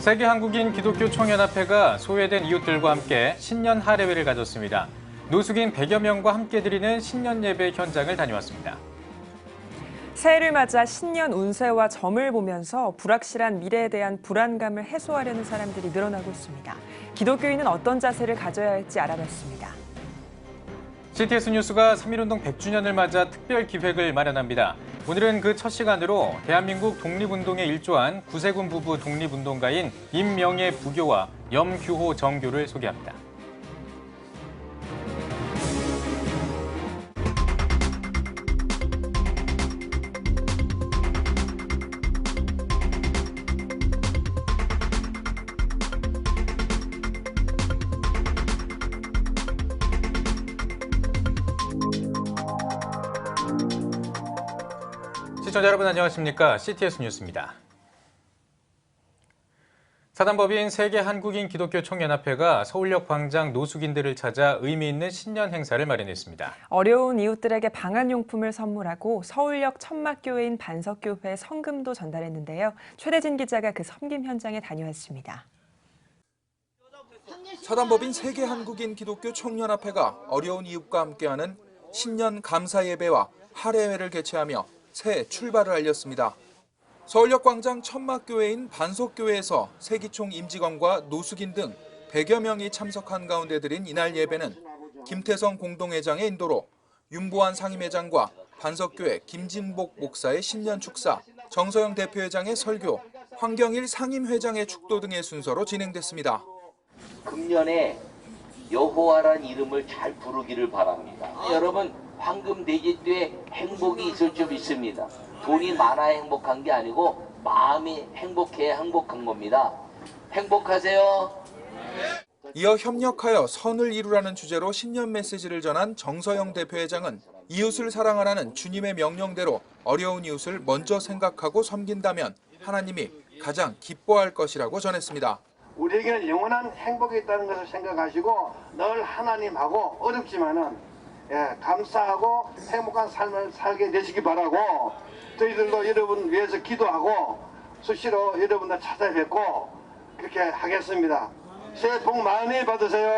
세계 한국인 기독교 총연합회가 소외된 이웃들과 함께 신년 할애회를 가졌습니다. 노숙인 100여 명과 함께 드리는 신년 예배 현장을 다녀왔습니다. 새해를 맞아 신년 운세와 점을 보면서 불확실한 미래에 대한 불안감을 해소하려는 사람들이 늘어나고 있습니다. 기독교인은 어떤 자세를 가져야 할지 알아봤습니다. CTS 뉴스가 3.1운동 100주년을 맞아 특별 기획을 마련합니다. 오늘은 그 첫 시간으로 대한민국 독립운동에 일조한 구세군 부부 독립운동가인 임명예 부교와 염규호 정교를 소개합니다. 시청자 여러분 안녕하십니까? CTS 뉴스입니다. 사단법인 세계 한국인 기독교 총연합회가 서울역 광장 노숙인들을 찾아 의미 있는 신년 행사를 마련했습니다. 어려운 이웃들에게 방한용품을 선물하고 서울역 천막교회인 반석교회 성금도 전달했는데요. 최대진 기자가 그 섬김 현장에 다녀왔습니다. 사단법인 세계 한국인 기독교 총연합회가 어려운 이웃과 함께하는 신년 감사 예배와 할애회를 개최하며 새 출발을 알렸습니다. 서울역 광장 천막교회인 반석교회에서 세기총 임직원과 노숙인 등 100여 명이 참석한 가운데 드린 이날 예배는 김태성 공동회장의 인도로 윤보한 상임회장과 반석교회 김진복 목사의 신년 축사, 정서영 대표회장의 설교, 황경일 상임회장의 축도 등의 순서로 진행됐습니다. 금년에 여호와란 이름을 잘 부르기를 바랍니다. 여러분 황금 대지도에 행복이 있을 줄 믿습니다. 돈이 많아야 행복한 게 아니고 마음이 행복해야 행복한 겁니다. 행복하세요. 이어 협력하여 선을 이루라는 주제로 신년 메시지를 전한 정서영 대표회장은 이웃을 사랑하라는 주님의 명령대로 어려운 이웃을 먼저 생각하고 섬긴다면 하나님이 가장 기뻐할 것이라고 전했습니다. 우리에게는 영원한 행복이 있다는 것을 생각하시고 늘 하나님하고 어렵지만은 감사하고 행복한 삶을 살게 되시기 바라고 저희들도 여러분 위해서 기도하고 수시로 여러분들 찾아뵙고 그렇게 하겠습니다. 새해 복 많이 받으세요.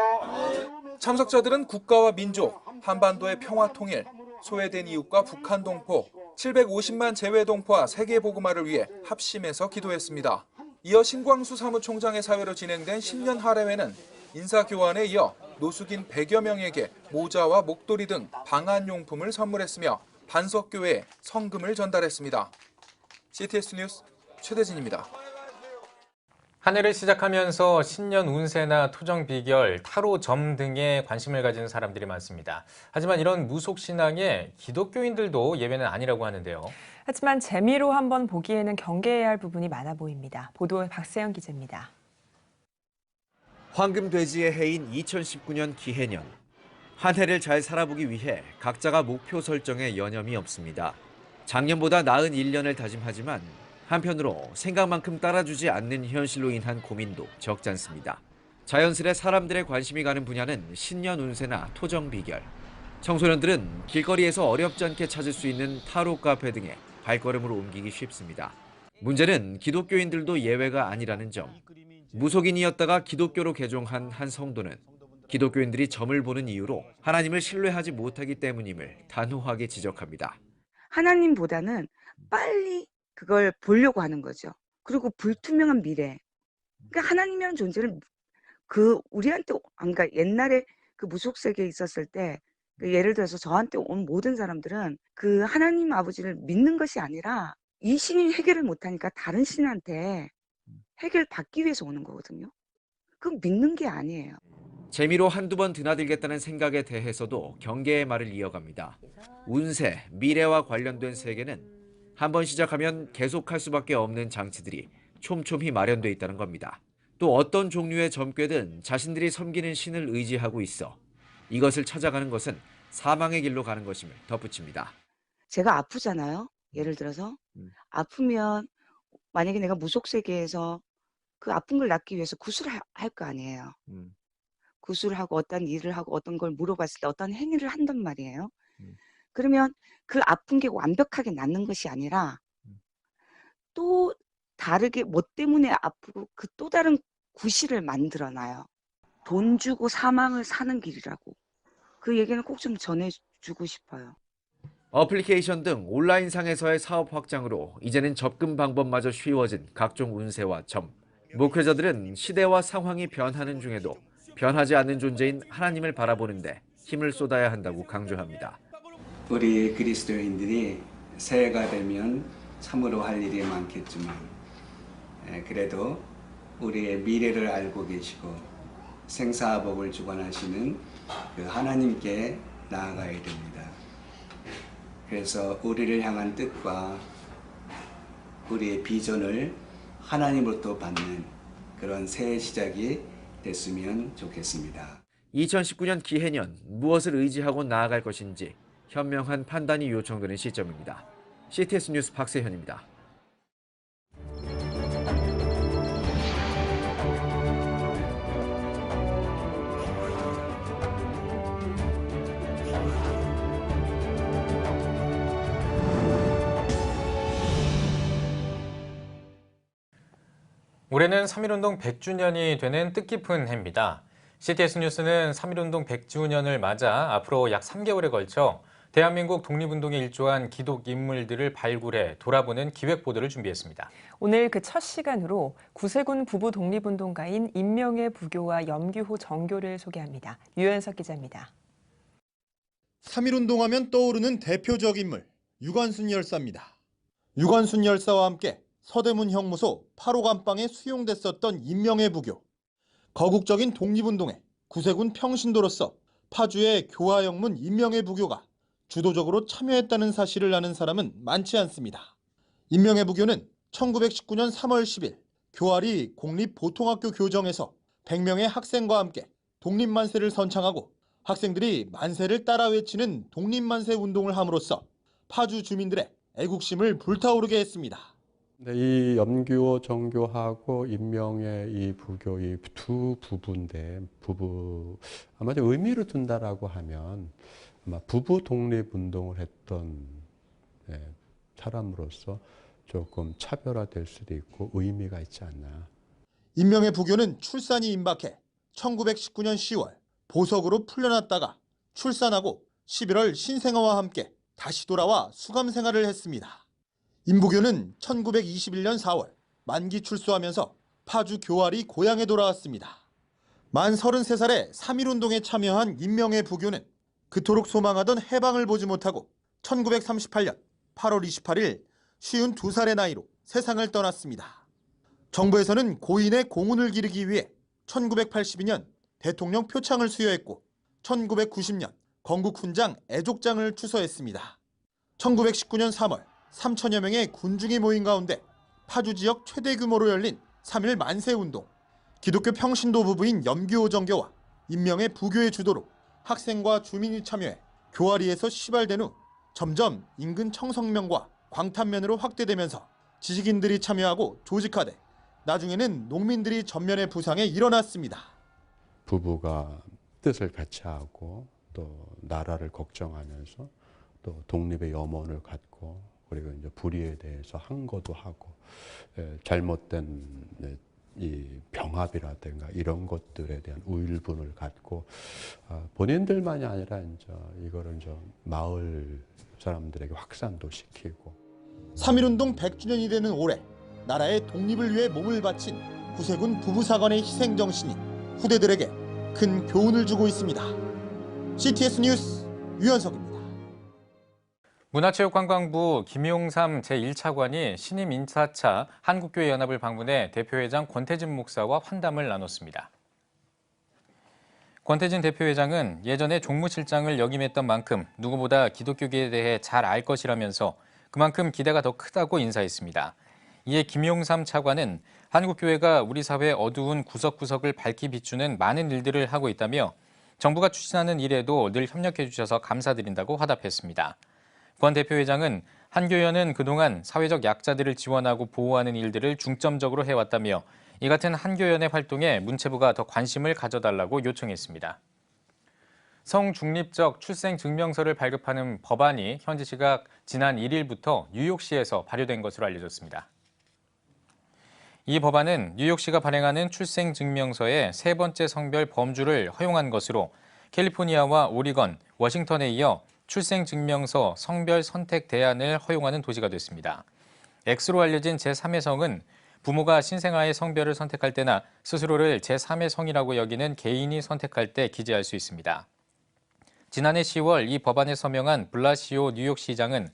참석자들은 국가와 민족, 한반도의 평화 통일, 소외된 이웃과 북한 동포, 750만 재외 동포와 세계 복음화를 위해 합심해서 기도했습니다. 이어 신광수 사무총장의 사회로 진행된 신년 할애회는 인사교환에 이어 노숙인 100여 명에게 모자와 목도리 등 방한용품을 선물했으며 반석교회에 성금을 전달했습니다. CTS 뉴스 최대진입니다. 한 해를 시작하면서 신년 운세나 토정 비결, 타로 점 등에 관심을 가지는 사람들이 많습니다. 하지만 이런 무속신앙에 기독교인들도 예외는 아니라고 하는데요. 하지만 재미로 한번 보기에는 경계해야 할 부분이 많아 보입니다. 보도에 박세영 기자입니다. 황금돼지의 해인 2019년 기해년. 한 해를 잘 살아보기 위해 각자가 목표 설정에 여념이 없습니다. 작년보다 나은 1년을 다짐하지만 한편으로 생각만큼 따라주지 않는 현실로 인한 고민도 적지 않습니다. 자연스레 사람들의 관심이 가는 분야는 신년 운세나 토정 비결. 청소년들은 길거리에서 어렵지 않게 찾을 수 있는 타로 카페 등에 발걸음으로 옮기기 쉽습니다. 문제는 기독교인들도 예외가 아니라는 점. 무속인이었다가 기독교로 개종한 한 성도는 기독교인들이 점을 보는 이유로 하나님을 신뢰하지 못하기 때문임을 단호하게 지적합니다. 하나님보다는 빨리 그걸 보려고 하는 거죠. 그리고 불투명한 미래. 그러니까 하나님이라는 존재를 우리한테 그러니까 옛날에 그 무속 세계에 있었을 때 예를 들어서 저한테 온 모든 사람들은 그 하나님 아버지를 믿는 것이 아니라 이 신이 해결을 못하니까 다른 신한테 해결받기 위해서 오는 거거든요. 그건 믿는 게 아니에요. 재미로 한두 번 드나들겠다는 생각에 대해서도 경계의 말을 이어갑니다. 운세, 미래와 관련된 세계는 한번 시작하면 계속할 수밖에 없는 장치들이 촘촘히 마련돼 있다는 겁니다. 또 어떤 종류의 점괘든 자신들이 섬기는 신을 의지하고 있어 이것을 찾아가는 것은 사망의 길로 가는 것임을 덧붙입니다. 제가 아프잖아요. 예를 들어서 아프면 만약에 내가 무속 세계에서 그 아픈 걸 낫기 위해서 구술을 할 거 아니에요. 구술을 하고 어떤 일을 하고 어떤 걸 물어봤을 때 어떤 행위를 한단 말이에요. 그러면 그 아픈 게 완벽하게 낫는 것이 아니라 또 다르게 뭐 때문에 아프고 그 또 다른 구실을 만들어 놔요. 돈 주고 사망을 사는 길이라고. 그 얘기는 꼭 좀 전해주고 싶어요. 어플리케이션 등 온라인상에서의 사업 확장으로 이제는 접근 방법마저 쉬워진 각종 운세와 점. 목회자들은 시대와 상황이 변하는 중에도 변하지 않는 존재인 하나님을 바라보는데 힘을 쏟아야 한다고 강조합니다. 우리 그리스도인들이 새해가 되면 참으로 할 일이 많겠지만 그래도 우리의 미래를 알고 계시고 생사복을 주관하시는 그 하나님께 나아가야 됩니다. 그래서 우리를 향한 뜻과 우리의 비전을 하나님으로부터 받는 그런 새해 시작이 됐으면 좋겠습니다. 2019년 기해년 무엇을 의지하고 나아갈 것인지 현명한 판단이 요청되는 시점입니다. CTS 뉴스 박세현입니다. 올해는 3.1운동 100주년이 되는 뜻깊은 해입니다. CTS 뉴스는 3.1운동 100주년을 맞아 앞으로 약 3개월에 걸쳐 대한민국 독립운동에 일조한 기독 인물들을 발굴해 돌아보는 기획 보도를 준비했습니다. 오늘 그 첫 시간으로 구세군 부부 독립운동가인 임명의 부교와 염규호 정교를 소개합니다. 유현석 기자입니다. 3.1운동하면 떠오르는 대표적 인물, 유관순 열사입니다. 유관순 열사와 함께 서대문 형무소 8호 감방에 수용됐었던 임명의 부교. 거국적인 독립운동에 구세군 평신도로서 파주의 교화영문 임명의 부교가 주도적으로 참여했다는 사실을 아는 사람은 많지 않습니다. 임명의 부교는 1919년 3월 10일 교활이 공립보통학교 교정에서 100명의 학생과 함께 독립만세를 선창하고 학생들이 만세를 따라 외치는 독립만세 운동을 함으로써 파주 주민들의 애국심을 불타오르게 했습니다. 이 염규호 정교하고 임명의 이 부교 이 두 부부인데 아마 좀 의미를 둔다라고 하면 아마 부부 독립 운동을 했던 사람으로서 조금 차별화될 수도 있고 의미가 있지 않나. 임명의 부교는 출산이 임박해 1919년 10월 보석으로 풀려났다가 출산하고 11월 신생아와 함께 다시 돌아와 수감 생활을 했습니다. 임부교는 1921년 4월 만기 출소하면서 파주 교활이 고향에 돌아왔습니다. 만 33살에 3.1운동에 참여한 임명의 부교는 그토록 소망하던 해방을 보지 못하고 1938년 8월 28일 52살의 나이로 세상을 떠났습니다. 정부에서는 고인의 공훈을 기리기 위해 1982년 대통령 표창을 수여했고 1990년 건국훈장 애족장을 추서했습니다. 1919년 3월 3천여 명의 군중이 모인 가운데 파주 지역 최대 규모로 열린 3.1 만세운동. 기독교 평신도 부부인 염규호 정교와 임명의 부교의 주도로 학생과 주민이 참여해 교활이에서 시발된 후 점점 인근 청성면과 광탄면으로 확대되면서 지식인들이 참여하고 조직화돼 나중에는 농민들이 전면에 부상해 일어났습니다. 부부가 뜻을 같이 하고 또 나라를 걱정하면서 또 독립의 염원을 갖고 그리고 이제 불의에 대해서 항거도 하고 잘못된 이 병합이라든가 이런 것들에 대한 우일분을 갖고 본인들만이 아니라 이제 이거를 좀 마을 사람들에게 확산도 시키고 3.1운동 100주년이 되는 올해 나라의 독립을 위해 몸을 바친 구세군 부부사관의 희생정신이 후대들에게 큰 교훈을 주고 있습니다. CTS 뉴스 유현석입니다. 문화체육관광부 김용삼 제1차관이 신임 인사차 한국교회연합을 방문해 대표회장 권태진 목사와 환담을 나눴습니다. 권태진 대표회장은 예전에 종무실장을 역임했던 만큼 누구보다 기독교계에 대해 잘 알 것이라면서 그만큼 기대가 더 크다고 인사했습니다. 이에 김용삼 차관은 한국교회가 우리 사회의 어두운 구석구석을 밝히 비추는 많은 일들을 하고 있다며 정부가 추진하는 일에도 늘 협력해 주셔서 감사드린다고 화답했습니다. 권 대표회장은 한교연은 그동안 사회적 약자들을 지원하고 보호하는 일들을 중점적으로 해왔다며 이 같은 한교연의 활동에 문체부가 더 관심을 가져달라고 요청했습니다. 성중립적 출생증명서를 발급하는 법안이 현지 시각 지난 1일부터 뉴욕시에서 발효된 것으로 알려졌습니다. 이 법안은 뉴욕시가 발행하는 출생증명서의 세 번째 성별 범주를 허용한 것으로 캘리포니아와 오리건, 워싱턴에 이어 출생증명서 성별 선택 대안을 허용하는 도시가 됐습니다. X로 알려진 제3의 성은 부모가 신생아의 성별을 선택할 때나 스스로를 제3의 성이라고 여기는 개인이 선택할 때 기재할 수 있습니다. 지난해 10월 이 법안에 서명한 블라시오 뉴욕시장은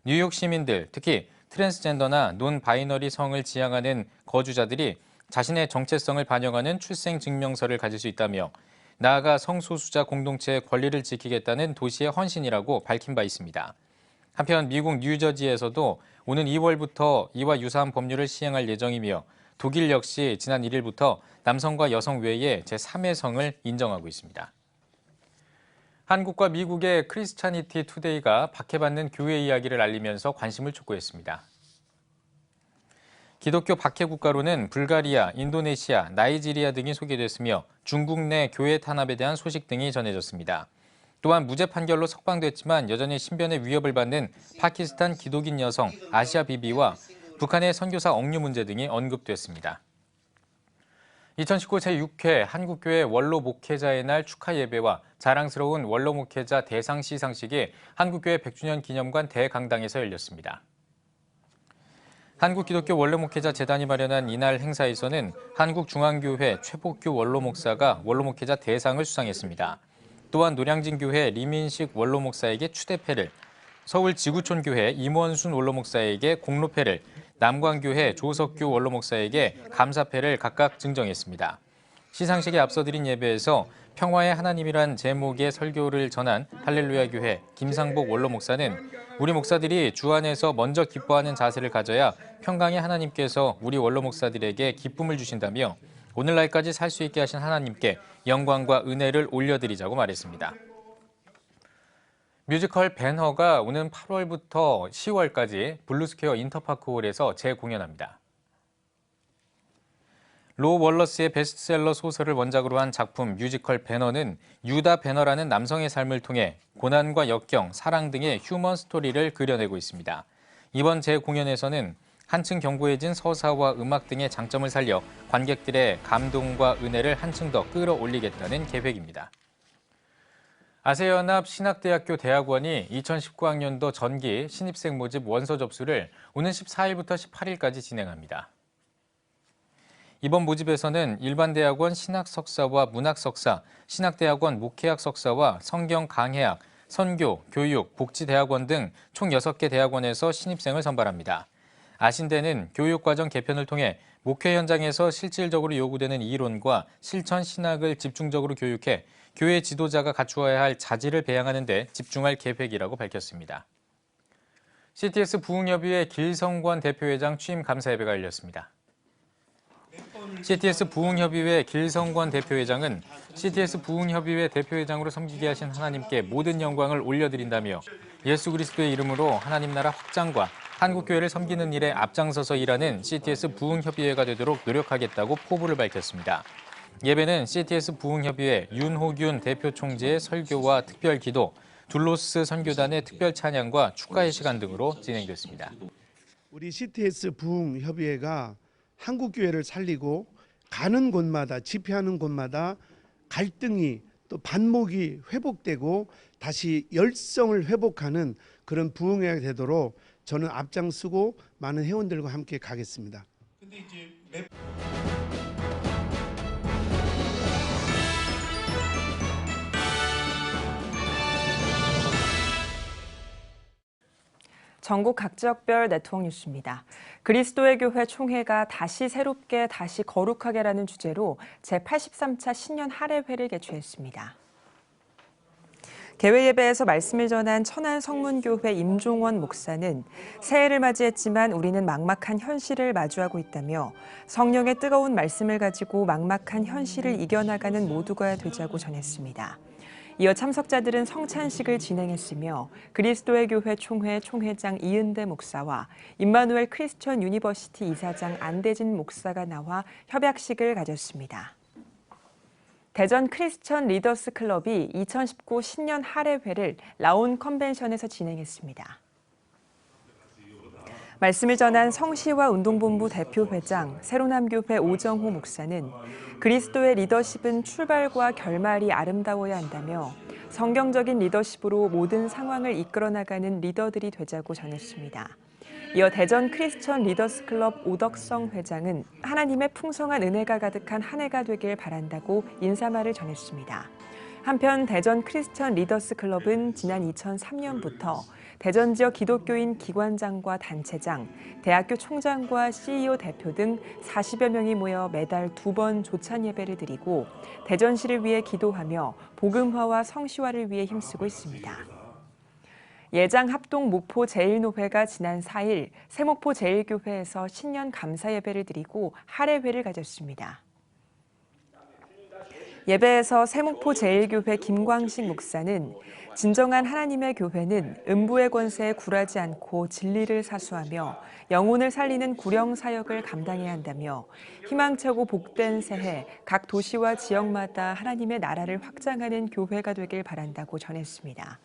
뉴욕 시민들, 특히 트랜스젠더나 논 바이너리 성을 지향하는 거주자들이 자신의 정체성을 반영하는 출생증명서를 가질 수 있다며 나아가 성소수자 공동체의 권리를 지키겠다는 도시의 헌신이라고 밝힌 바 있습니다. 한편 미국 뉴저지에서도 오는 2월부터 이와 유사한 법률을 시행할 예정이며 독일 역시 지난 1일부터 남성과 여성 외에 제3의 성을 인정하고 있습니다. 한국과 미국의 크리스찬니티 투데이가 박해받는 교회 이야기를 알리면서 관심을 촉구했습니다. 기독교 박해 국가로는 불가리아, 인도네시아, 나이지리아 등이 소개됐으며 중국 내 교회 탄압에 대한 소식 등이 전해졌습니다. 또한 무죄 판결로 석방됐지만 여전히 신변의 위협을 받는 파키스탄 기독인 여성 아시아 비비와 북한의 선교사 억류 문제 등이 언급됐습니다. 2019 제6회 한국교회 원로 목회자의 날 축하 예배와 자랑스러운 원로 목회자 대상 시상식이 한국교회 100주년 기념관 대강당에서 열렸습니다. 한국기독교 원로 목회자 재단이 마련한 이날 행사에서는 한국중앙교회 최복규 원로 목사가 원로 목회자 대상을 수상했습니다. 또한 노량진교회 리민식 원로 목사에게 추대패를, 서울지구촌교회 임원순 원로 목사에게 공로패를, 남광교회 조석규 원로 목사에게 감사패를 각각 증정했습니다. 시상식에 앞서 드린 예배에서 평화의 하나님이란 제목의 설교를 전한 할렐루야 교회 김상복 원로 목사는 우리 목사들이 주 안에서 먼저 기뻐하는 자세를 가져야 평강의 하나님께서 우리 원로 목사들에게 기쁨을 주신다며 오늘날까지 살 수 있게 하신 하나님께 영광과 은혜를 올려드리자고 말했습니다. 뮤지컬 벤허가 오는 8월부터 10월까지 블루스퀘어 인터파크홀에서 재공연합니다. 로 월러스의 베스트셀러 소설을 원작으로 한 작품 뮤지컬 배너는 유다 배너라는 남성의 삶을 통해 고난과 역경, 사랑 등의 휴먼 스토리를 그려내고 있습니다. 이번 재공연에서는 한층 견고해진 서사와 음악 등의 장점을 살려 관객들의 감동과 은혜를 한층 더 끌어올리겠다는 계획입니다. 아세아연합 신학대학교 대학원이 2019학년도 전기 신입생 모집 원서 접수를 오는 14일부터 18일까지 진행합니다. 이번 모집에서는 일반대학원 신학석사와 문학석사, 신학대학원 목회학 석사와 성경 강해학, 선교, 교육, 복지대학원 등 총 6개 대학원에서 신입생을 선발합니다. 아신대는 교육과정 개편을 통해 목회 현장에서 실질적으로 요구되는 이론과 실천 신학을 집중적으로 교육해 교회 지도자가 갖추어야 할 자질을 배양하는 데 집중할 계획이라고 밝혔습니다. CTS 부흥협의회 길성권 대표회장 취임 감사 예배가 열렸습니다. CTS 부흥협의회 길성권 대표회장은 CTS 부흥협의회 대표회장으로 섬기게 하신 하나님께 모든 영광을 올려드린다며 예수 그리스도의 이름으로 하나님 나라 확장과 한국교회를 섬기는 일에 앞장서서 일하는 CTS 부흥협의회가 되도록 노력하겠다고 포부를 밝혔습니다. 예배는 CTS 부흥협의회 윤호균 대표 총재의 설교와 특별기도, 둘로스 선교단의 특별 찬양과 축가의 시간 등으로 진행됐습니다. 우리 CTS 부흥협의회가 한국교회를 살리고 가는 곳마다 집회하는 곳마다 갈등이 또 반목이 회복되고 다시 열성을 회복하는 그런 부흥회가 되도록 저는 앞장서고 많은 회원들과 함께 가겠습니다. 전국 각 지역별 네트워크 뉴스입니다. 그리스도의 교회 총회가 다시 새롭게 다시 거룩하게라는 주제로 제83차 신년 할애회를 개최했습니다. 개회 예배에서 말씀을 전한 천안 성문교회 임종원 목사는 새해를 맞이했지만 우리는 막막한 현실을 마주하고 있다며 성령의 뜨거운 말씀을 가지고 막막한 현실을 이겨나가는 모두가 되자고 전했습니다. 이어 참석자들은 성찬식을 진행했으며 그리스도의 교회 총회 총회장 이은대 목사와 임마누엘 크리스천 유니버시티 이사장 안대진 목사가 나와 협약식을 가졌습니다. 대전 크리스천 리더스 클럽이 2019 신년 할애회를 라온 컨벤션에서 진행했습니다. 말씀을 전한 성시화 운동본부 대표회장 세로남교회 오정호 목사는 그리스도의 리더십은 출발과 결말이 아름다워야 한다며 성경적인 리더십으로 모든 상황을 이끌어 나가는 리더들이 되자고 전했습니다. 이어 대전 크리스천 리더스 클럽 오덕성 회장은 하나님의 풍성한 은혜가 가득한 한 해가 되길 바란다고 인사말을 전했습니다. 한편 대전 크리스천 리더스 클럽은 지난 2003년부터 대전 지역 기독교인 기관장과 단체장, 대학교 총장과 CEO 대표 등 40여 명이 모여 매달 2번 조찬 예배를 드리고 대전시를 위해 기도하며 복음화와 성시화를 위해 힘쓰고 있습니다. 예장 합동 목포 제1노회가 지난 4일 세목포 제1교회에서 신년 감사 예배를 드리고 할애회를 가졌습니다. 예배에서 세목포 제1교회 김광식 목사는 진정한 하나님의 교회는 음부의 권세에 굴하지 않고 진리를 사수하며 영혼을 살리는 구령 사역을 감당해야 한다며 희망차고 복된 새해 각 도시와 지역마다 하나님의 나라를 확장하는 교회가 되길 바란다고 전했습니다.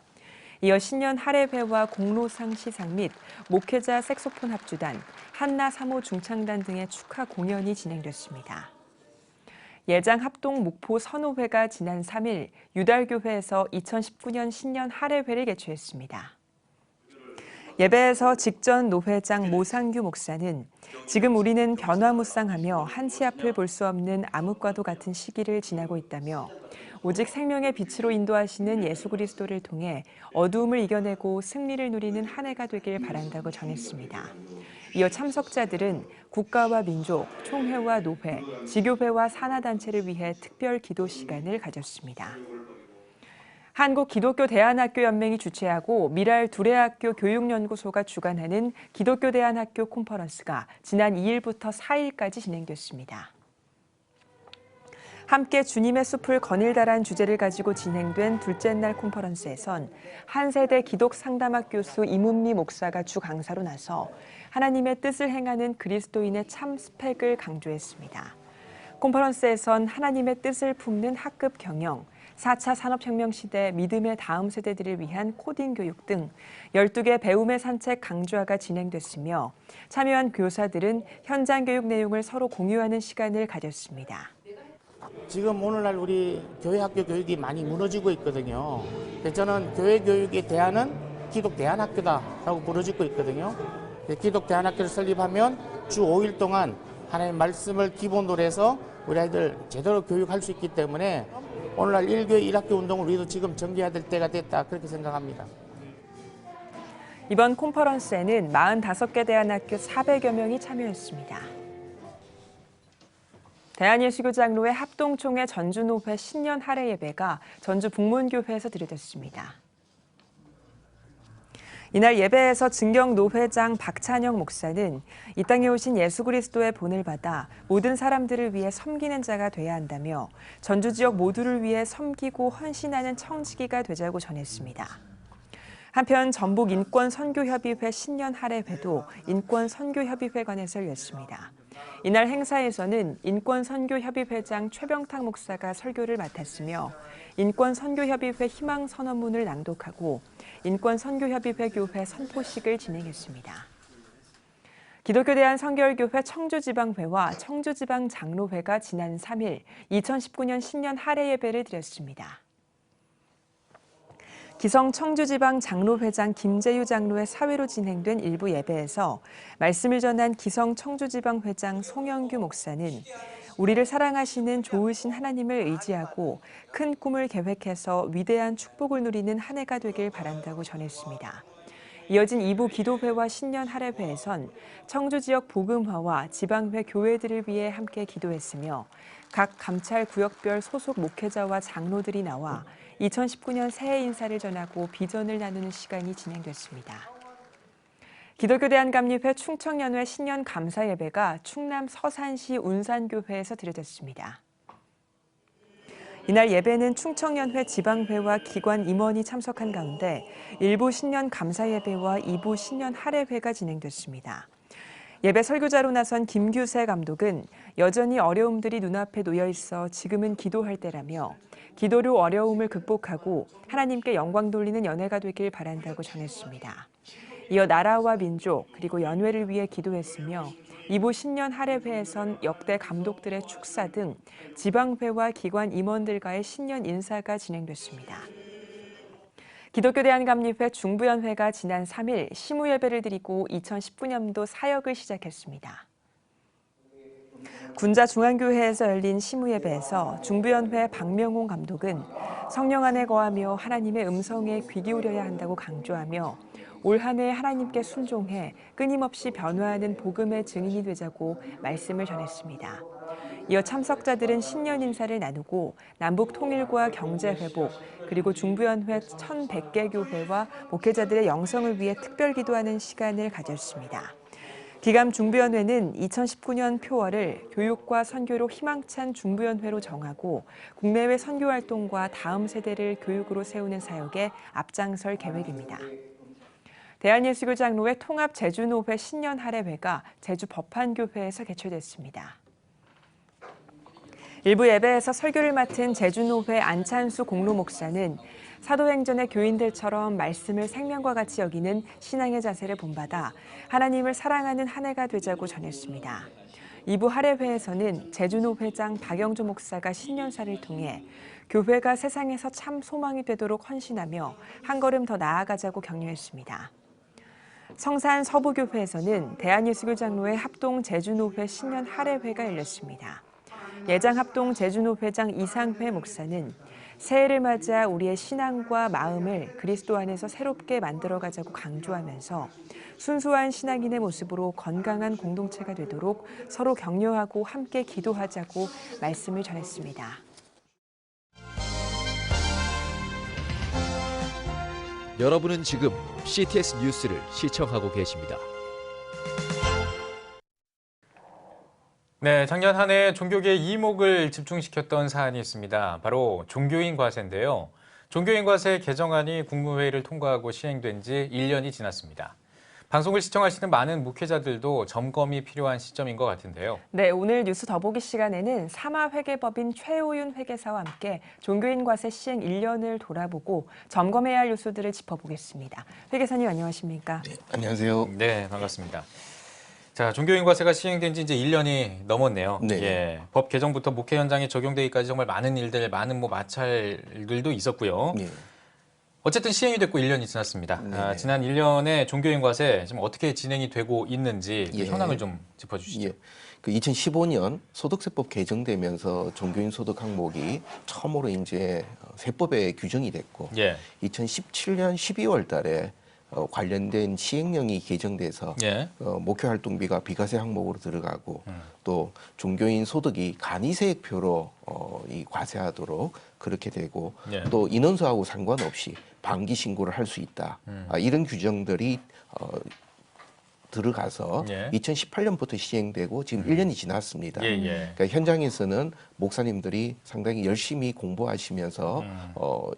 이어 신년 할애회와 공로상 시상 및 목회자 색소폰 합주단, 한나 3호 중창단 등의 축하 공연이 진행됐습니다. 예장 합동 목포 선호회가 지난 3일 유달교회에서 2019년 신년 할애회를 개최했습니다. 예배에서 직전 노회장 모상규 목사는 지금 우리는 변화무쌍하며 한치 앞을 볼 수 없는 암흑과도 같은 시기를 지나고 있다며 오직 생명의 빛으로 인도하시는 예수 그리스도를 통해 어두움을 이겨내고 승리를 누리는 한 해가 되길 바란다고 전했습니다. 이어 참석자들은 국가와 민족, 총회와 노회, 지교회와 산하단체를 위해 특별 기도 시간을 가졌습니다. 한국기독교대안학교연맹이 주최하고 미랄 두레학교 교육연구소가 주관하는 기독교대안학교 콘퍼런스가 지난 2일부터 4일까지 진행됐습니다. 함께 주님의 숲을 거닐다란 주제를 가지고 진행된 둘째 날 콘퍼런스에선 한세대 기독상담학 교수 이문미 목사가 주 강사로 나서 하나님의 뜻을 행하는 그리스도인의 참 스펙을 강조했습니다. 콘퍼런스에선 하나님의 뜻을 품는 학급 경영, 4차 산업혁명 시대 믿음의 다음 세대들을 위한 코딩 교육 등 12개 배움의 산책 강좌가 진행됐으며 참여한 교사들은 현장 교육 내용을 서로 공유하는 시간을 가졌습니다. 지금 오늘날 우리 교회 학교 교육이 많이 무너지고 있거든요. 그래서 저는 교회 교육의 대안은 기독대안학교다라고 부르짖고 있거든요. 기독대안학교를 설립하면 주 5일 동안 하나님의 말씀을 기본으로 해서 우리 아이들 제대로 교육할 수 있기 때문에 오늘날 1교회 1학교 운동을 우리도 지금 전개해야 될 때가 됐다 그렇게 생각합니다. 이번 콘퍼런스에는 45개 대안학교 400여 명이 참여했습니다. 대한예수교장로회 합동총회 전주노회 신년 할애 예배가 전주 북문교회에서 드려졌습니다. 이날 예배에서 증경노회장 박찬영 목사는 이 땅에 오신 예수 그리스도의 본을 받아 모든 사람들을 위해 섬기는 자가 돼야 한다며 전주 지역 모두를 위해 섬기고 헌신하는 청지기가 되자고 전했습니다. 한편 전북인권선교협의회 신년 할애회도 인권선교협의회관에서 열렸습니다. 이날 행사에서는 인권선교협의회장 최병탁 목사가 설교를 맡았으며 인권선교협의회 희망선언문을 낭독하고 인권선교협의회 교회 선포식을 진행했습니다. 기독교대한성결교회 청주지방회와 청주지방장로회가 지난 3일 2019년 신년 할애 예배를 드렸습니다. 기성 청주지방장로회장 김재유 장로의 사회로 진행된 일부 예배에서 말씀을 전한 기성 청주지방회장 송영규 목사는 우리를 사랑하시는 좋으신 하나님을 의지하고 큰 꿈을 계획해서 위대한 축복을 누리는 한 해가 되길 바란다고 전했습니다. 이어진 2부 기도회와 신년 할애회에선 청주 지역 복음화와 지방회 교회들을 위해 함께 기도했으며 각 감찰 구역별 소속 목회자와 장로들이 나와 2019년 새해 인사를 전하고 비전을 나누는 시간이 진행됐습니다. 기독교대한감리회 충청연회 신년 감사 예배가 충남 서산시 운산교회에서 드려졌습니다. 이날 예배는 충청연회 지방회와 기관 임원이 참석한 가운데 1부 신년 감사 예배와 2부 신년 할애회가 진행됐습니다. 예배 설교자로 나선 김규세 감독은 여전히 어려움들이 눈앞에 놓여 있어 지금은 기도할 때라며 기도로 어려움을 극복하고 하나님께 영광 돌리는 연회가 되길 바란다고 전했습니다. 이어 나라와 민족 그리고 연회를 위해 기도했으며 2부 신년 할애회에선 역대 감독들의 축사 등 지방회와 기관 임원들과의 신년 인사가 진행됐습니다. 기독교 대한감리회 중부연회가 지난 3일 시무예배를 드리고 2019년도 사역을 시작했습니다. 군자중앙교회에서 열린 시무예배에서 중부연회 박명홍 감독은 성령 안에 거하며 하나님의 음성에 귀 기울여야 한다고 강조하며 올 한 해 하나님께 순종해 끊임없이 변화하는 복음의 증인이 되자고 말씀을 전했습니다. 이어 참석자들은 신년 인사를 나누고 남북 통일과 경제 회복, 그리고 중부연회 1100개 교회와 목회자들의 영성을 위해 특별 기도하는 시간을 가졌습니다. 기감 중부연회는 2019년 표어를 교육과 선교로 희망찬 중부연회로 정하고 국내외 선교 활동과 다음 세대를 교육으로 세우는 사역에 앞장설 계획입니다. 대한예수교 장로회 통합 제주노회 신년 할애회가 제주 법한교회에서 개최됐습니다. 일부 예배에서 설교를 맡은 제주노회 안찬수 공로 목사는 사도행전의 교인들처럼 말씀을 생명과 같이 여기는 신앙의 자세를 본받아 하나님을 사랑하는 한 해가 되자고 전했습니다. 2부 할애회에서는 제주노회장 박영조 목사가 신년사를 통해 교회가 세상에서 참 소망이 되도록 헌신하며 한 걸음 더 나아가자고 격려했습니다. 성산 서부교회에서는 대한예수교 장로회 합동 제주노회 신년 할애회가 열렸습니다. 예장 합동 제주노회장 이상회 목사는 새해를 맞아 우리의 신앙과 마음을 그리스도 안에서 새롭게 만들어가자고 강조하면서 순수한 신앙인의 모습으로 건강한 공동체가 되도록 서로 격려하고 함께 기도하자고 말씀을 전했습니다. 여러분은 지금 CTS 뉴스를 시청하고 계십니다. 네, 작년 한 해 종교계의 이목을 집중시켰던 사안이 있습니다. 바로 종교인 과세인데요. 종교인 과세 개정안이 국무회의를 통과하고 시행된 지 1년이 지났습니다. 방송을 시청하시는 많은 목회자들도 점검이 필요한 시점인 것 같은데요. 네, 오늘 뉴스 더보기 시간에는 사마회계법인 최호윤 회계사와 함께 종교인 과세 시행 1년을 돌아보고 점검해야 할 요소들을 짚어보겠습니다. 회계사님 안녕하십니까? 네, 안녕하세요. 네, 반갑습니다. 자, 종교인 과세가 시행된 지 이제 1년이 넘었네요. 네. 예, 법 개정부터 목회 현장에 적용되기까지 정말 많은 일들, 많은 마찰들도 있었고요. 네. 어쨌든 시행이 됐고 1년이 지났습니다. 지난 1년에 종교인 과세 지금 어떻게 진행이 되고 있는지 그 현황을 좀 짚어주시죠. 예. 그 2015년 소득세법 개정되면서 종교인 소득 항목이 처음으로 이제 세법에 규정이 됐고, 2017년 12월 달에 관련된 시행령이 개정돼서 목회 활동비가 비과세 항목으로 들어가고 또 종교인 소득이 간이세액표로 이 과세하도록 그렇게 되고 또 인원수하고 상관없이 반기 신고를 할 수 있다. 이런 규정들이 들어가서 2018년부터 시행되고 지금 1년이 지났습니다. 그러니까 현장에서는 목사님들이 상당히 열심히 공부하시면서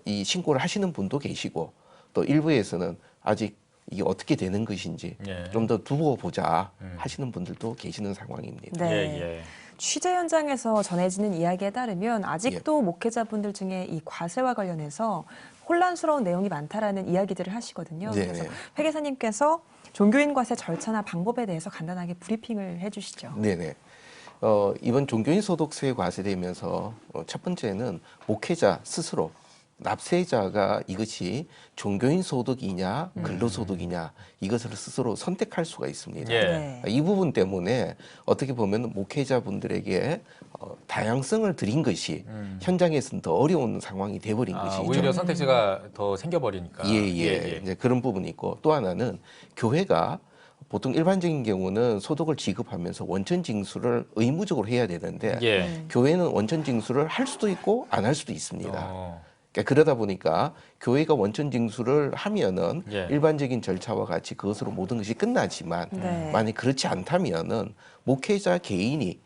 이 신고를 하시는 분도 계시고 또 일부에서는 아직 이게 어떻게 되는 것인지 좀 더 두고 보자 하시는 분들도 계시는 상황입니다. 네. 취재 현장에서 전해지는 이야기에 따르면 아직도 목회자분들 중에 이 과세와 관련해서 혼란스러운 내용이 많다라는 이야기들을 하시거든요. 그래서 회계사님께서 종교인 과세 절차나 방법에 대해서 간단하게 브리핑을 해주시죠. 네네. 이번 종교인 소득세 과세되면서 첫 번째는 목회자 스스로 납세자가 이것이 종교인 소득이냐 근로소득이냐 이것을 스스로 선택할 수가 있습니다. 이 부분 때문에 어떻게 보면 목회자분들에게 다양성을 드린 것이 현장에서는 더 어려운 상황이 돼버린 것이죠. 오히려 선택지가 더 생겨버리니까. 이제 그런 부분이 있고 또 하나는 교회가 보통 일반적인 경우는 소득을 지급하면서 원천 징수를 의무적으로 해야 되는데 교회는 원천 징수를 할 수도 있고 안 할 수도 있습니다. 그러다 보니까 교회가 원천 징수를 하면은 일반적인 절차와 같이 그것으로 모든 것이 끝나지만 만약 그렇지 않다면은 목회자 개인이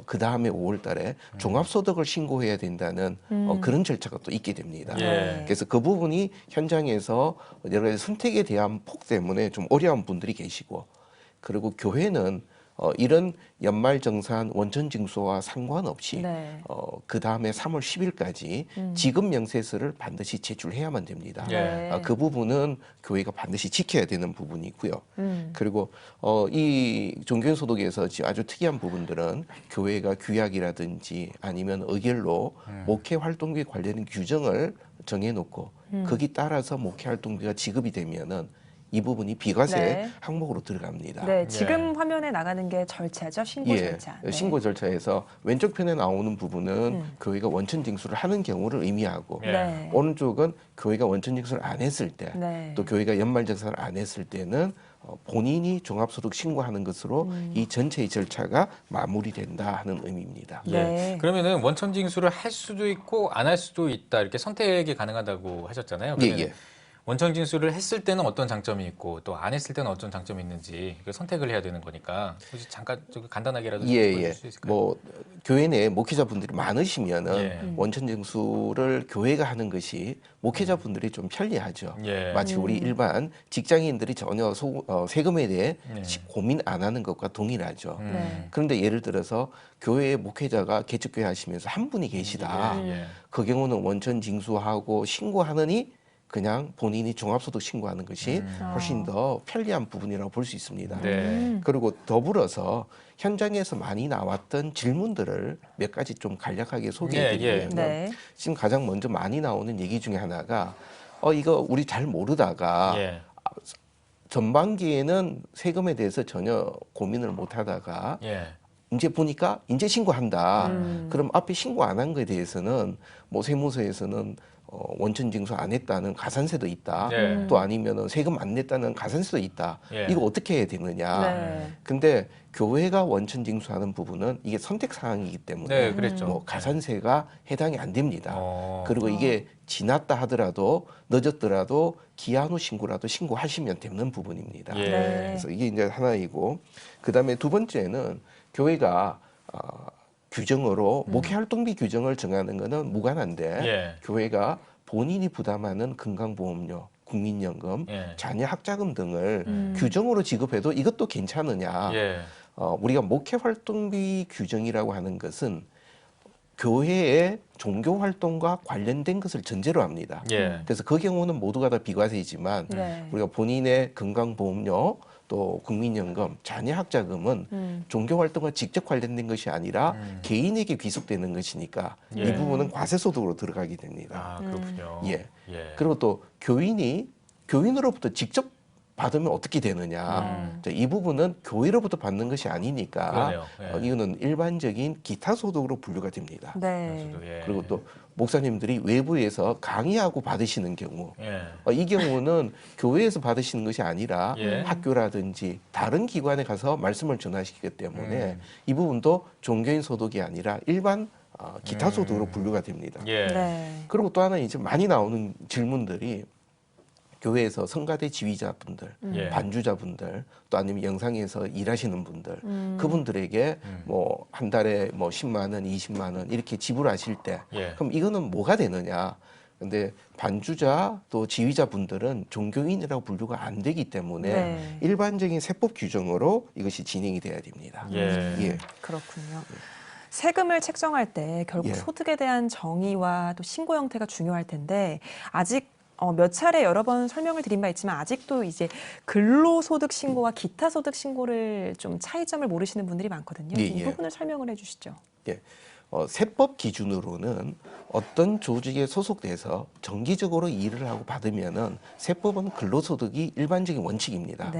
그 다음에 5월 달에 종합소득을 신고해야 된다는 그런 절차가 또 있게 됩니다. 그래서 그 부분이 현장에서 여러 가지 선택에 대한 폭 때문에 좀 어려운 분들이 계시고 그리고 교회는 이런 연말정산 원천징수와 상관없이 네. 그 다음에 3월 10일까지 지급 명세서를 반드시 제출해야만 됩니다. 네. 그 부분은 교회가 반드시 지켜야 되는 부분이고요. 그리고 이 종교인 소득에서 아주 특이한 부분들은 교회가 규약이라든지 아니면 의결로 목회 활동비 관련 규정을 정해놓고 거기 따라서 목회 활동비가 지급이 되면은 이 부분이 비과세 네. 항목으로 들어갑니다. 네, 지금 화면에 나가는 게 절차죠. 신고 절차. 네. 신고 절차에서 왼쪽 편에 나오는 부분은 교회가 원천 징수를 하는 경우를 의미하고 네. 오른쪽은 교회가 원천 징수를 안 했을 때, 네. 또 교회가 연말정산을 안 했을 때는 본인이 종합소득 신고하는 것으로 이 전체의 절차가 마무리된다 하는 의미입니다. 네. 그러면은 원천 징수를 할 수도 있고 안 할 수도 있다 이렇게 선택이 가능하다고 하셨잖아요. 예. 원천 징수를 했을 때는 어떤 장점이 있고 또 안 했을 때는 어떤 장점이 있는지 선택을 해야 되는 거니까 혹시 잠깐 간단하게라도 보여줄 수 있을까요? 뭐 교회 내에 목회자분들이 많으시면은 원천 징수를 교회가 하는 것이 목회자분들이 좀 편리하죠. 마치 우리 일반 직장인들이 전혀 세금에 대해 고민 안 하는 것과 동일하죠. 그런데 예를 들어서 교회의 목회자가 개척교회 하시면서 한 분이 계시다. 그 경우는 원천 징수하고 신고하느니 그냥 본인이 종합소득 신고하는 것이 훨씬 더 편리한 부분이라고 볼 수 있습니다. 그리고 더불어서 현장에서 많이 나왔던 질문들을 몇 가지 좀 간략하게 소개해드리면 지금 가장 먼저 많이 나오는 얘기 중에 하나가 이거 우리 잘 모르다가 전반기에는 세금에 대해서 전혀 고민을 못하다가 이제 보니까 이제 신고한다. 그럼 앞에 신고 안 한 거에 대해서는 뭐 세무서에서는 원천 징수 안 했다는 가산세도 있다. 또 아니면은 세금 안 냈다는 가산세도 있다. 이거 어떻게 해야 되느냐. 근데 교회가 원천 징수하는 부분은 이게 선택 사항이기 때문에 뭐 가산세가 해당이 안 됩니다. 그리고 이게 지났다 하더라도 늦었더라도 기한 후 신고라도 신고하시면 되는 부분입니다. 그래서 이게 이제 하나이고, 그다음에 두 번째는 교회가 규정으로 목회활동비 규정을 정하는 것은 무관한데 교회가 본인이 부담하는 건강보험료, 국민연금, 자녀 학자금 등을 규정으로 지급해도 이것도 괜찮으냐. 우리가 목회활동비 규정이라고 하는 것은 교회의 종교활동과 관련된 것을 전제로 합니다. 그래서 그 경우는 모두가 다 비과세이지만 우리가 본인의 건강보험료, 또 국민연금, 자녀학자금은 종교활동과 직접 관련된 것이 아니라 개인에게 귀속되는 것이니까 이 부분은 과세소득으로 들어가게 됩니다. 그렇군요. 그리고 또 교인으로부터 직접 받으면 어떻게 되느냐. 이 부분은 교회로부터 받는 것이 아니니까 이거는 일반적인 기타 소득으로 분류가 됩니다. 그리고 또 목사님들이 외부에서 강의하고 받으시는 경우 이 경우는 교회에서 받으시는 것이 아니라 학교라든지 다른 기관에 가서 말씀을 전하시기 때문에 이 부분도 종교인 소득이 아니라 일반 기타 소득으로 분류가 됩니다. 그리고 또 하나 이제 많이 나오는 질문들이 교회에서 성가대 지휘자분들, 반주자분들, 또 아니면 영상에서 일하시는 분들, 그분들에게 뭐 한 달에 뭐 10만 원, 20만 원 이렇게 지불하실 때 그럼 이거는 뭐가 되느냐? 근데 반주자 또 지휘자분들은 종교인이라고 분류가 안 되기 때문에 일반적인 세법 규정으로 이것이 진행이 돼야 됩니다. 그렇군요. 세금을 책정할 때 결국 소득에 대한 정의와 또 신고 형태가 중요할 텐데 아직 몇 차례 여러 번 설명을 드린 바 있지만 아직도 이제 근로소득 신고와 기타 소득 신고를 좀 차이점을 모르시는 분들이 많거든요. 이 부분을 설명을 해주시죠. 세법 기준으로는 어떤 조직에 소속돼서 정기적으로 일을 하고 받으면은 세법은 근로소득이 일반적인 원칙입니다.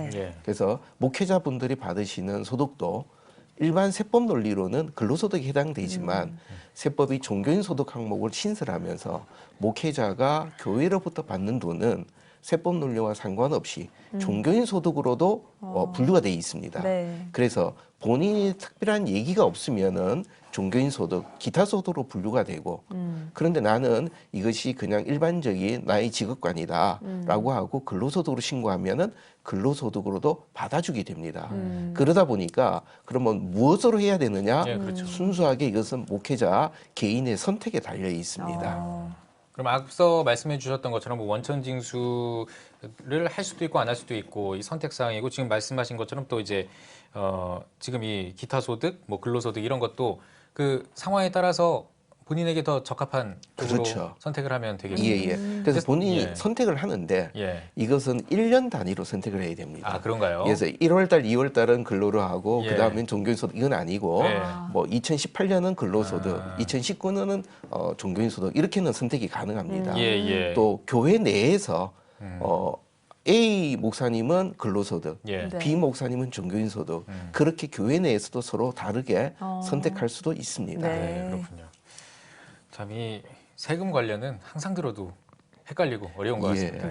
그래서 목회자분들이 받으시는 소득도 일반 세법 논리로는 근로소득에 해당되지만 세법이 종교인 소득 항목을 신설하면서 목회자가 교회로부터 받는 돈은 세법 논리와 상관없이 종교인 소득으로도 분류가 되어 있습니다. 그래서 본인이 특별한 얘기가 없으면은 종교인 소득, 기타 소득으로 분류가 되고 그런데 나는 이것이 그냥 일반적인 나의 직업관이다라고 하고 근로소득으로 신고하면은 근로소득으로도 받아주게 됩니다. 그러다 보니까 그러면 무엇으로 해야 되느냐? 순수하게 이것은 목회자 개인의 선택에 달려 있습니다. 그럼 앞서 말씀해 주셨던 것처럼 뭐 원천 징수를 할 수도 있고 안 할 수도 있고 이 선택 사항이고 지금 말씀하신 것처럼 또 이제 지금 이 기타 소득, 뭐 근로소득 이런 것도 그 상황에 따라서 본인에게 더 적합한 쪽으로 그렇죠. 선택을 하면 되겠네요. 예. 그래서 본인이 선택을 하는데 이것은 1년 단위로 선택을 해야 됩니다. 아, 그런가요? 그래서 1월 달, 2월 달은 근로를 하고 그다음엔 종교인소득 이건 아니고 뭐 2018년은 근로소득, 2019년은 종교인소득 이렇게는 선택이 가능합니다. 또 교회 내에서 A 목사님은 근로소득, B 목사님은 종교인소득 그렇게 교회 내에서도 서로 다르게 선택할 수도 있습니다. 네, 그렇군요. 참 이 세금 관련은 항상 들어도 헷갈리고 어려운 것 같습니다.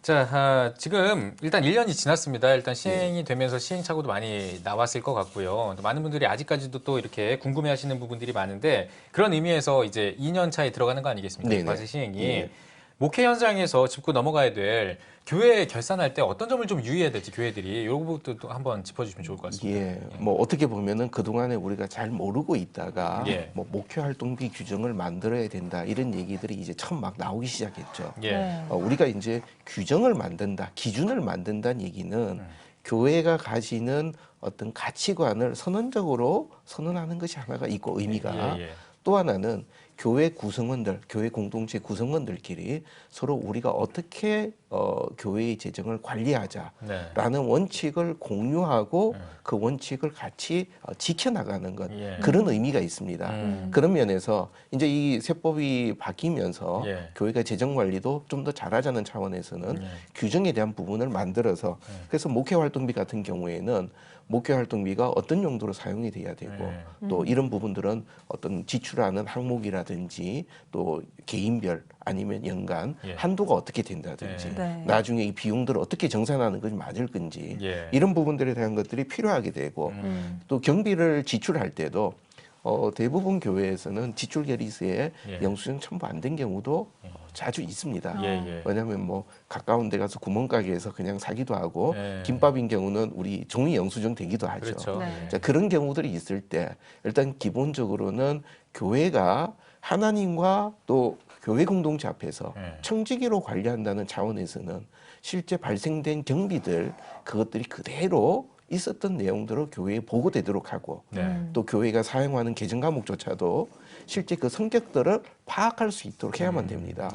자, 지금 일단 1년이 지났습니다. 일단 시행이 되면서 시행착오도 많이 나왔을 것 같고요. 많은 분들이 아직까지도 또 이렇게 궁금해하시는 부분들이 많은데 그런 의미에서 이제 2년 차에 들어가는 거 아니겠습니까? 과세 시행이. 목회 현장에서 짚고 넘어가야 될 교회 결산할 때 어떤 점을 좀 유의해야 될지 교회들이 이런 부분도 한번 짚어주시면 좋을 것 같습니다. 뭐 어떻게 보면은 그동안에 우리가 잘 모르고 있다가 뭐 목회 활동비 규정을 만들어야 된다 이런 얘기들이 이제 처음 막 나오기 시작했죠. 우리가 이제 규정을 만든다, 기준을 만든다는 얘기는 교회가 가지는 어떤 가치관을 선언적으로 선언하는 것이 하나가 있고 의미가 또 하나는 교회 구성원들, 교회 공동체 구성원들끼리 서로 우리가 어떻게 교회의 재정을 관리하자라는 원칙을 공유하고 그 원칙을 같이 지켜나가는 것 그런 의미가 있습니다. 그런 면에서 이제 이 세법이 바뀌면서 교회가 재정 관리도 좀 더 잘하자는 차원에서는 규정에 대한 부분을 만들어서 그래서 목회 활동비 같은 경우에는 목회 활동비가 어떤 용도로 사용이 돼야 되고 또 이런 부분들은 어떤 지출하는 항목이라든지 또 개인별 아니면 연간 한도가 어떻게 된다든지 나중에 이 비용들을 어떻게 정산하는 것이 맞을 건지 이런 부분들에 대한 것들이 필요하게 되고 또 경비를 지출할 때도 대부분 교회에서는 지출 결의서에 영수증 첨부 안 된 경우도 자주 있습니다. 왜냐하면 뭐 가까운 데 가서 구멍가게에서 그냥 사기도 하고 김밥인 경우는 우리 종이 영수증 되기도 하죠. 자, 그런 경우들이 있을 때 일단 기본적으로는 교회가 하나님과 또 교회 공동체 앞에서 청지기로 관리한다는 차원에서는 실제 발생된 경비들 그것들이 그대로 있었던 내용들을 교회에 보고되도록 하고 또 교회가 사용하는 계정 과목조차도 실제 그 성격들을 파악할 수 있도록 해야만 됩니다.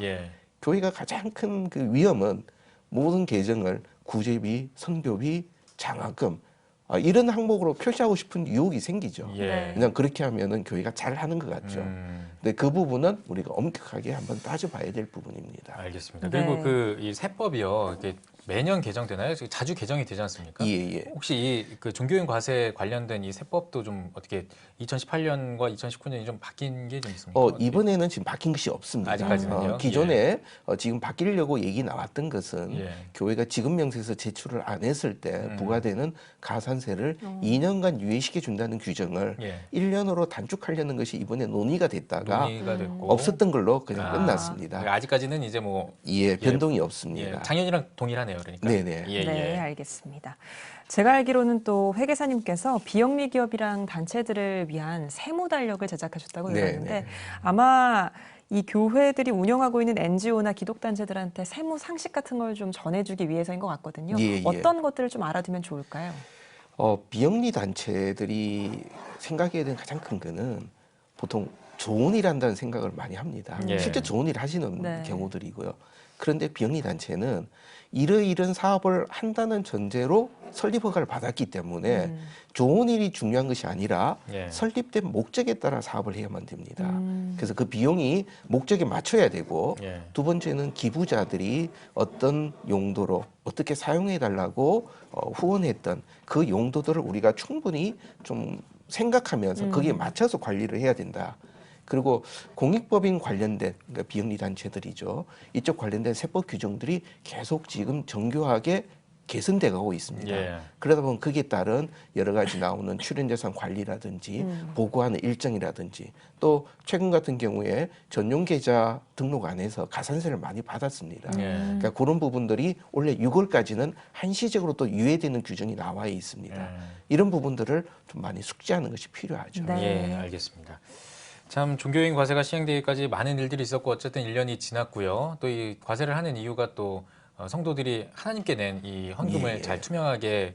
교회가 가장 큰 그 위험은 모든 계정을 구제비, 선교비, 장학금 이런 항목으로 표시하고 싶은 유혹이 생기죠. 그냥 그렇게 하면은 교회가 잘 하는 것 같죠. 근데 그 부분은 우리가 엄격하게 한번 따져봐야 될 부분입니다. 알겠습니다. 그리고 그 이 세법이요. 이게 매년 개정되나요? 자주 개정이 되지 않습니까? 혹시 이 그 종교인 과세 관련된 이 세법도 좀 어떻게 2018년과 2019년이 좀 바뀐 게 좀 있습니까? 이번에는 지금 바뀐 것이 없습니다. 아직까지는요? 기존에 지금 바뀌려고 얘기 나왔던 것은 교회가 지급 명세서 제출을 안 했을 때 부과되는 가산세를 2년간 유예시켜 준다는 규정을 1년으로 단축하려는 것이 이번에 논의가 됐다가 됐고. 없었던 걸로 그냥 끝났습니다. 아직까지는 이제 뭐 변동이 없습니다. 작년이랑 동일하네요. 그러니까. 네, 알겠습니다. 제가 알기로는 또 회계사님께서 비영리 기업이랑 단체들을 위한 세무 달력을 제작하셨다고 들었는데 아마 이 교회들이 운영하고 있는 NGO나 기독단체들한테 세무 상식 같은 걸 좀 전해주기 위해서인 것 같거든요. 어떤 것들을 좀 알아두면 좋을까요? 비영리 단체들이 생각해야 되는 가장 큰 거는 보통 좋은 일 한다는 생각을 많이 합니다. 실제 좋은 일 하시는 경우들이고요. 그런데 비영리 단체는 이러이런 사업을 한다는 전제로 설립 허가를 받았기 때문에 좋은 일이 중요한 것이 아니라 설립된 목적에 따라 사업을 해야만 됩니다. 그래서 그 비용이 목적에 맞춰야 되고 두 번째는 기부자들이 어떤 용도로 어떻게 사용해 달라고 후원했던 그 용도들을 우리가 충분히 좀 생각하면서 거기에 맞춰서 관리를 해야 된다. 그리고 공익법인 관련된 그러니까 비영리 단체들이죠. 이쪽 관련된 세법 규정들이 계속 지금 정교하게 개선돼 가고 있습니다. 그러다 보면 거기에 따른 여러 가지 나오는 출연재산 관리라든지 보고하는 일정이라든지 또 최근 같은 경우에 전용 계좌 등록 안 해서 가산세를 많이 받았습니다. 그러니까 그런 부분들이 원래 6월까지는 한시적으로 또 유예되는 규정이 나와 있습니다. 이런 부분들을 좀 많이 숙지하는 것이 필요하죠. 알겠습니다. 참 종교인 과세가 시행되기까지 많은 일들이 있었고 어쨌든 1년이 지났고요. 또 이 과세를 하는 이유가 또 성도들이 하나님께 낸 이 헌금을 잘 투명하게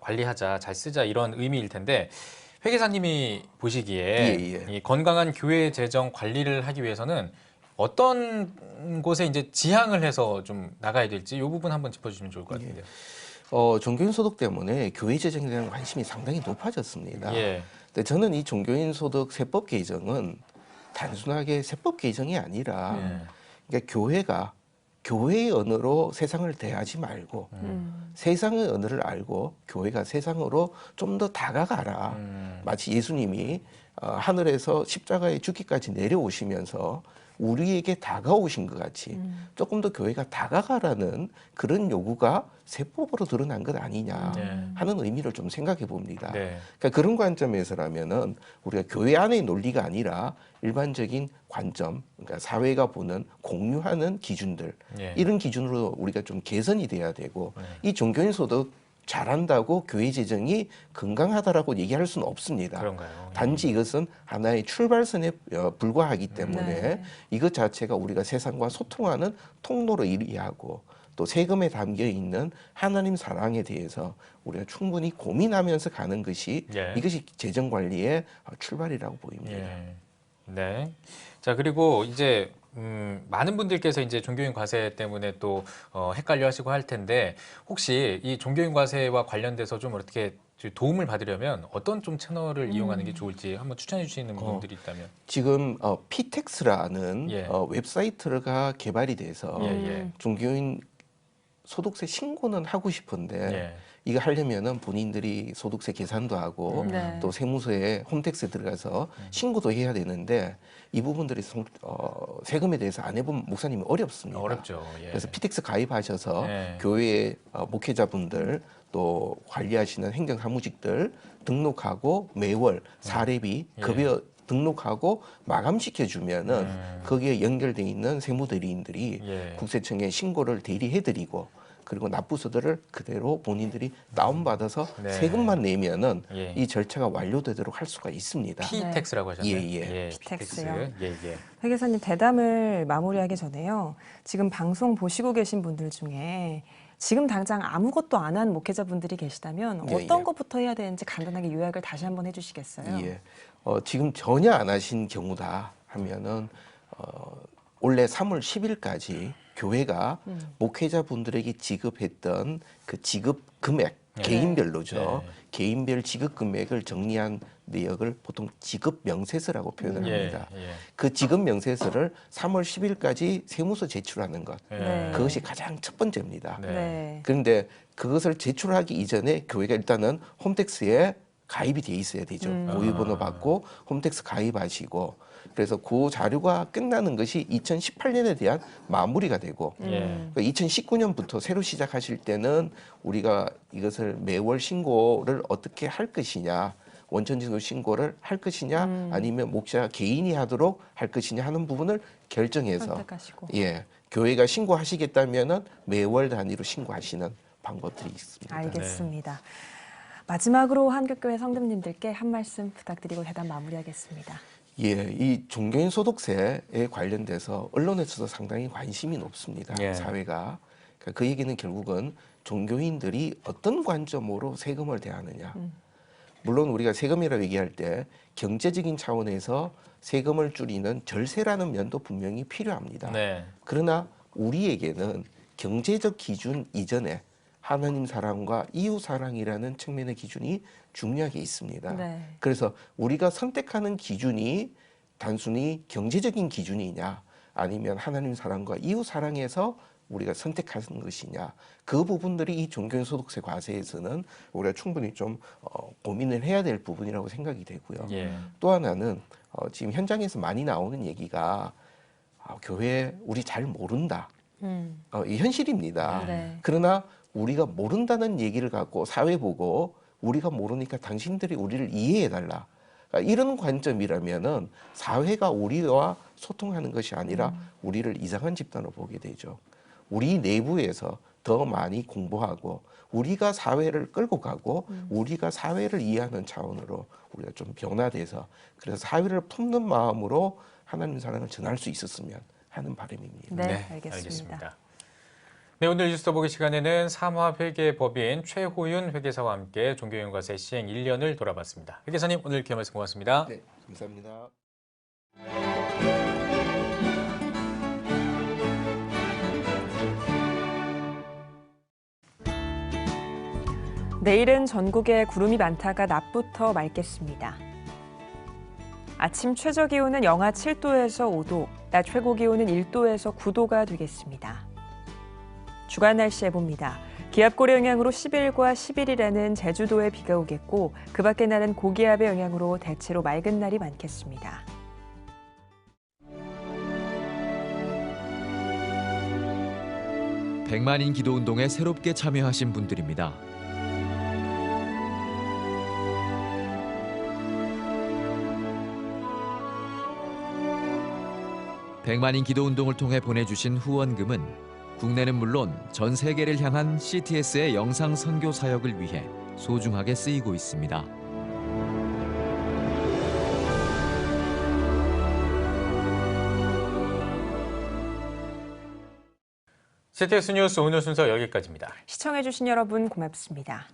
관리하자, 잘 쓰자 이런 의미일 텐데 회계사님이 보시기에 이 건강한 교회 재정 관리를 하기 위해서는 어떤 곳에 이제 지향을 해서 좀 나가야 될지 이 부분 한번 짚어주시면 좋을 것 같은데요. 종교인 소득 때문에 교회 재정에 대한 관심이 상당히 높아졌습니다. 근데 저는 이 종교인 소득 세법 개정은 단순하게 세법 개정이 아니라 그러니까 교회가 교회의 언어로 세상을 대하지 말고 세상의 언어를 알고 교회가 세상으로 좀 더 다가가라. 마치 예수님이 하늘에서 십자가에 죽기까지 내려오시면서 우리에게 다가오신 것 같이 조금 더 교회가 다가가라는 그런 요구가 세법으로 드러난 것 아니냐 하는 의미를 좀 생각해 봅니다. 그러니까 그런 관점에서라면은 우리가 교회 안의 논리가 아니라 일반적인 관점, 그러니까 사회가 보는 공유하는 기준들 이런 기준으로 우리가 좀 개선이 돼야 되고 이 종교인 소득 잘한다고 교회 재정이 건강하다라고 얘기할 수는 없습니다. 그런가요? 단지 이것은 하나의 출발선에 불과하기 때문에 이것 자체가 우리가 세상과 소통하는 통로로 이해하고 또 세금에 담겨 있는 하나님 사랑에 대해서 우리가 충분히 고민하면서 가는 것이 이것이 재정 관리의 출발이라고 보입니다. 네. 자, 그리고 이제 많은 분들께서 이제 종교인 과세 때문에 또 헷갈려 하시고 할 텐데 혹시 이 종교인 과세와 관련돼서 좀 어떻게 도움을 받으려면 어떤 좀 채널을 이용하는 게 좋을지 한번 추천해 주시는 분들이 있다면. 지금 피텍스라는 웹사이트가 개발이 돼서 종교인 소득세 신고는 하고 싶은데 이거 하려면은 본인들이 소득세 계산도 하고 또 세무서에 홈택스에 들어가서 신고도 해야 되는데 이 부분들이 세금에 대해서 안 해본 목사님이 어렵습니다. 어렵죠. 그래서 피텍스 가입하셔서 교회 목회자분들 또 관리하시는 행정사무직들 등록하고 매월 사례비, 급여 등록하고 마감시켜 주면은 거기에 연결돼 있는 세무대리인들이 국세청에 신고를 대리해드리고 그리고 납부서들을 그대로 본인들이 다운받아서 세금만 내면은 이 절차가 완료되도록 할 수가 있습니다. 피텍스라고 하셨나요? 피텍스요. 회계사님 대담을 마무리하기 전에요. 지금 방송 보시고 계신 분들 중에 지금 당장 아무것도 안 한 목회자분들이 계시다면 어떤 것부터 해야 되는지 간단하게 요약을 다시 한번 해주시겠어요? 지금 전혀 안 하신 경우다 하면은 올해 3월 10일까지 교회가 목회자분들에게 지급했던 그 지급 금액 개인별로죠. 개인별 지급 금액을 정리한 내역을 보통 지급 명세서라고 표현을 합니다. 그 지급 명세서를 3월 10일까지 세무서 제출하는 것. 그것이 가장 첫 번째입니다. 그런데 그것을 제출하기 이전에 교회가 일단은 홈택스에 가입이 돼 있어야 되죠. 보유번호 받고 홈택스 가입하시고 그래서 그 자료가 끝나는 것이 2018년에 대한 마무리가 되고 2019년부터 새로 시작하실 때는 우리가 이것을 매월 신고를 어떻게 할 것이냐 원천징수 신고를 할 것이냐 아니면 목사 개인이 하도록 할 것이냐 하는 부분을 결정해서 선택하시고. 교회가 신고하시겠다면은 매월 단위로 신고하시는 방법들이 있습니다. 알겠습니다. 마지막으로 한국교회 성도님들께 한 말씀 부탁드리고 대담 마무리하겠습니다. 이 종교인 소득세에 관련돼서 언론에서도 상당히 관심이 높습니다. 사회가. 그러니까 그 얘기는 결국은 종교인들이 어떤 관점으로 세금을 대하느냐. 물론 우리가 세금이라고 얘기할 때 경제적인 차원에서 세금을 줄이는 절세라는 면도 분명히 필요합니다. 그러나 우리에게는 경제적 기준 이전에 하나님 사랑과 이웃 사랑이라는 측면의 기준이 중요하게 있습니다. 그래서 우리가 선택하는 기준이 단순히 경제적인 기준이냐 아니면 하나님 사랑과 이웃 사랑에서 우리가 선택하는 것이냐 그 부분들이 이 종교인 소득세 과세에서는 우리가 충분히 좀 고민을 해야 될 부분이라고 생각이 되고요. 또 하나는 지금 현장에서 많이 나오는 얘기가 교회 우리 잘 모른다. 이 현실입니다. 그러나 우리가 모른다는 얘기를 갖고 사회 보고 우리가 모르니까 당신들이 우리를 이해해달라. 그러니까 이런 관점이라면은 사회가 우리와 소통하는 것이 아니라 우리를 이상한 집단으로 보게 되죠. 우리 내부에서 더 많이 공부하고 우리가 사회를 끌고 가고 우리가 사회를 이해하는 차원으로 우리가 좀 변화돼서 그래서 사회를 품는 마음으로 하나님 사랑을 전할 수 있었으면 하는 바람입니다. 네, 알겠습니다. 네, 오늘 뉴스 더보기 시간에는 삼화회계법인 최호윤 회계사와 함께 종교연구가세 시행 1년을 돌아봤습니다. 회계사님, 오늘 귀한 말씀 고맙습니다. 네, 감사합니다. 내일은 전국에 구름이 많다가 낮부터 맑겠습니다. 아침 최저 기온은 영하 7도에서 5도, 낮 최고 기온은 1도에서 9도가 되겠습니다. 주간 날씨 해봅니다. 기압골의 영향으로 10일과 11일에는 제주도에 비가 오겠고 그 밖의 날은 고기압의 영향으로 대체로 맑은 날이 많겠습니다. 백만인 기도운동에 새롭게 참여하신 분들입니다. 백만인 기도운동을 통해 보내주신 후원금은 국내는 물론 전 세계를 향한 CTS의 영상 선교 사역을 위해 소중하게 쓰이고 있습니다. CTS 뉴스 오늘 순서 여기까지입니다. 시청해주신 여러분 고맙습니다.